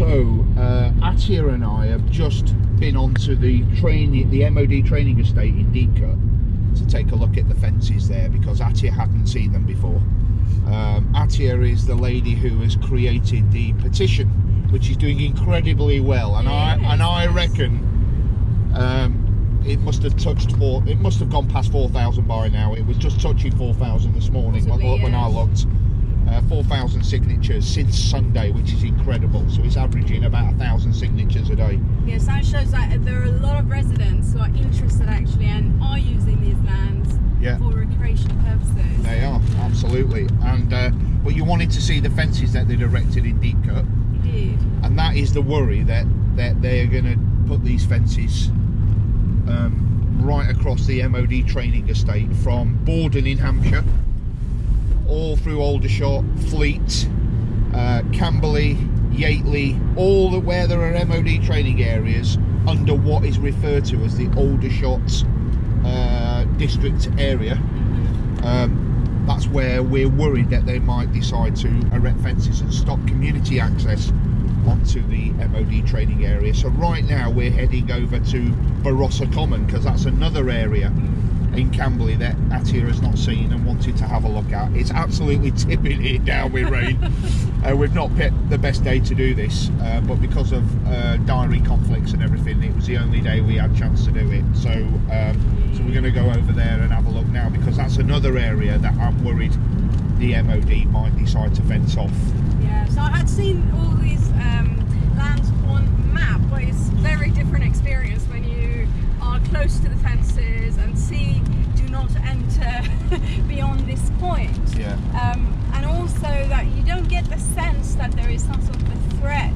So Attieh and I have just been onto the MOD training estate in Deepcut to take a look at the fences there, because Attieh hadn't seen them before. Attieh is the lady who has created the petition, which is doing incredibly well, and I reckon it must have gone past 4,000 by now. It was just touching 4,000 this morning when I looked. 4,000 signatures since Sunday, which is incredible. So it's averaging about 1,000 signatures a day. Yes, that shows that there are a lot of residents who are interested actually and are using these lands for recreation purposes. They are, absolutely. And but you wanted to see the fences that they'd erected in Deepcut. You did. And that is the worry, that they are going to put these fences right across the MOD training estate from Borden in Hampshire, all through Aldershot, Fleet, Camberley, Yateley, where there are MOD training areas under what is referred to as the Aldershot district area. That's where we're worried that they might decide to erect fences and stop community access onto the MOD training area. So right now we're heading over to Barossa Common, because that's another area in Camberley that Attieh has not seen and wanted to have a look at. It's absolutely tipping it down with rain. We've not picked the best day to do this, but because of diary conflicts and everything, it was the only day we had a chance to do it. So we're going to go over there and have a look now, because that's another area that I'm worried the MOD might decide to fence off. Yeah, so I had seen all these lands on map, but it's a very different experience when you are close to the fences and see do not enter beyond this point. Yeah. And also that you don't get the sense that there is some sort of a threat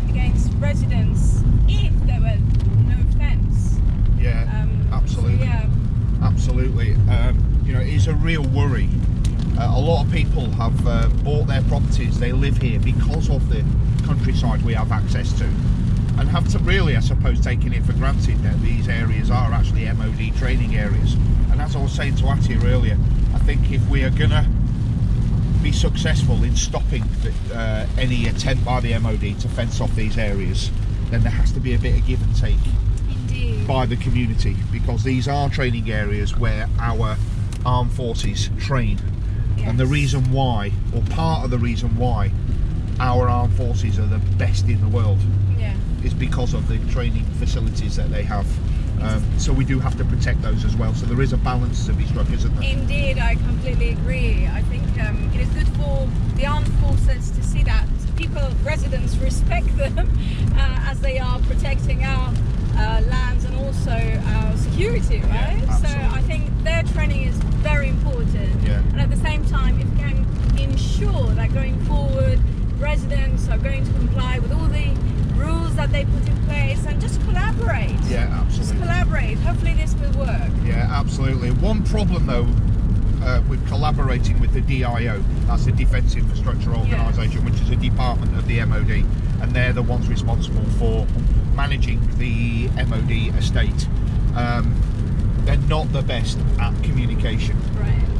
against residents if there were no fence. Yeah, absolutely. So yeah. Absolutely. You know, it is a real worry. A lot of people have bought their properties, they live here because of the countryside we have access to, and have to really, I suppose, taken it for granted that these areas are actually MOD training areas. And as I was saying to Attieh earlier, I think if we are going to be successful in stopping any attempt by the MOD to fence off these areas, then there has to be a bit of give and take by the community, because these are training areas where our armed forces train. Yes. And the reason why, or part of the reason why, our armed forces are the best in the world is because of the training facilities that they have. So we do have to protect those as well. So there is a balance to be struck, isn't there? Indeed, I completely agree. I think it is good for the armed forces to see that residents respect them as they are protecting our lands and also our security, right? Yeah, so I think their training is very important. Yeah. And at the same time, if we can ensure that going forward, residents are going to comply with all the rules that they put in place and just collaborate. Yeah, absolutely. Just collaborate. Hopefully this will work. Yeah, absolutely. One problem though with collaborating with the DIO, that's the Defence Infrastructure Organisation, which is a department of the MOD, and they're the ones responsible for managing the MOD estate. They're not the best at communication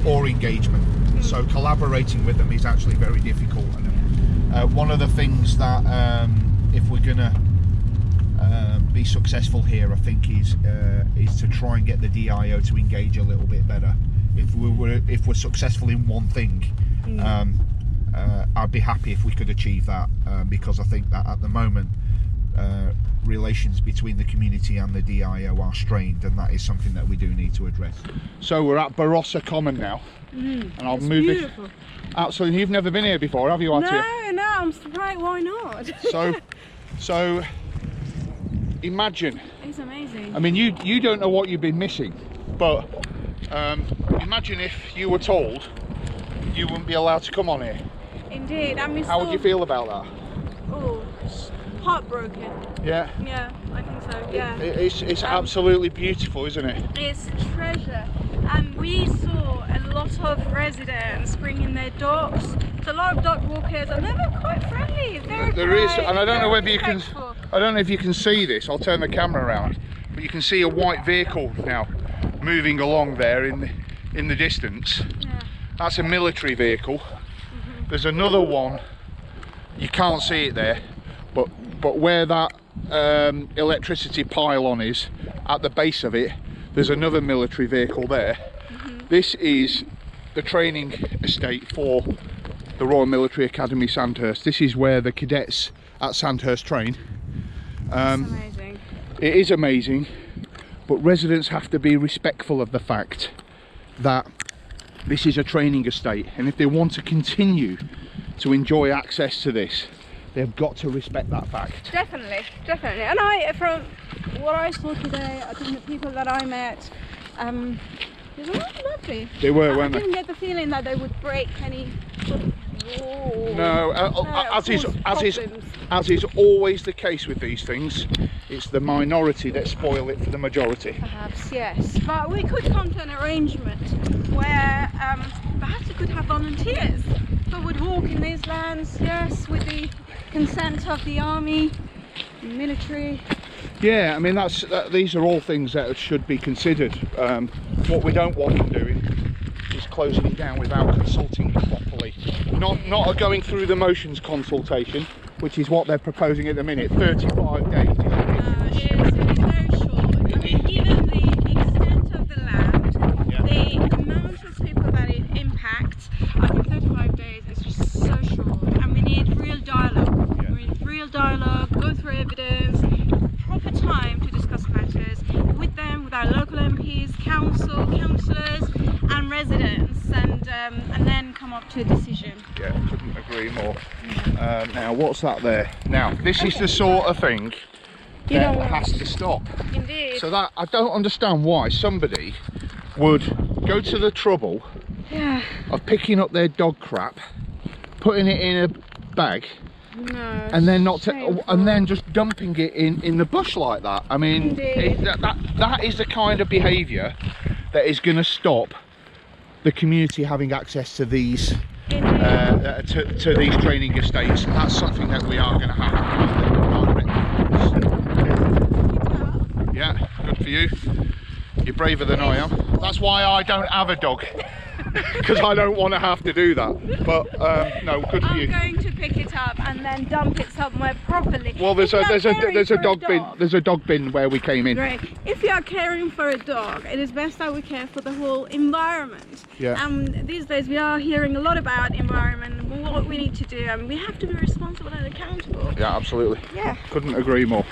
or engagement, so collaborating with them is actually very difficult. And one of the things that if we're gonna be successful here, I think is to try and get the DIO to engage a little bit better. If we're successful in one thing, I'd be happy if we could achieve that, because I think that at the moment relations between the community and the DIO are strained, and that is something that we do need to address. So we're at Barossa Common now, and I'll move beautiful. It. Absolutely. You've never been here before, have you, Attieh? No, I'm surprised. Why not? So imagine. It's amazing. I mean, you don't know what you've been missing, but imagine if you were told you wouldn't be allowed to come on here. Indeed. How would you feel about that? Oh, heartbroken. Yeah. Yeah, I think so. Yeah. It's absolutely beautiful, isn't it? It's a treasure, and we saw a lot of residents bringing their dogs. There's a lot of dog walkers, and they were quite friendly. There is, and I don't know whether you can. I don't know if you can see this. I'll turn the camera around, but you can see a white vehicle now moving along there in the distance. Yeah. That's a military vehicle. There's another one you can't see it there, but where that electricity pylon is, at the base of it, there's another military vehicle there. This is the training estate for the Royal Military Academy Sandhurst. This is where the cadets at Sandhurst train. That's amazing. It is amazing, but residents have to be respectful of the fact that this is a training estate, and if they want to continue to enjoy access to this, they've got to respect that fact. Definitely, definitely. And from what I saw today, I think the people that I met, they were lovely. They were, weren't I they? didn't get the feeling that they would break any sort of wall. No, as is always the case with these things, it's the minority that spoil it for the majority. Perhaps, yes. But we could come to an arrangement where perhaps we could have volunteers who would walk in these lands, yes, with the consent of the army, military. Yeah, I mean these are all things that should be considered. What we don't want them doing is closing it down without consulting properly. Not going through the motions consultation, which is what they're proposing at the minute. 35 days. It is very short. I mean, given the extent of the land, the amount of people that it impacts, I think 35 days is just so short. And we need real dialogue. We need real dialogue, go through evidence, proper time to discuss matters with them, with our local MPs, councillors and residents, and then come up to a decision. Yeah, couldn't agree more. Now what's that there? Now this is the sort of thing that has to stop. Indeed. So that I don't understand why somebody would go to the trouble of picking up their dog crap, putting it in a bag, and then and then just dumping it in the bush like that. I mean, that is the kind of behaviour that is going to stop the community having access to these to these training estates. That's something that we are going to have to. Yeah, good for you. You're braver than I am. That's why I don't have a dog, because I don't want to have to do that. But no, good for you. I'm going to pick it up and then dump it somewhere properly. Well, there's a dog bin. There's a dog bin where we came in. Right. If you are caring for a dog, it is best that we care for the whole environment. Yeah. These days we are hearing a lot about environment and what we need to do, and we have to be responsible and accountable. Yeah, absolutely. Yeah. Couldn't agree more.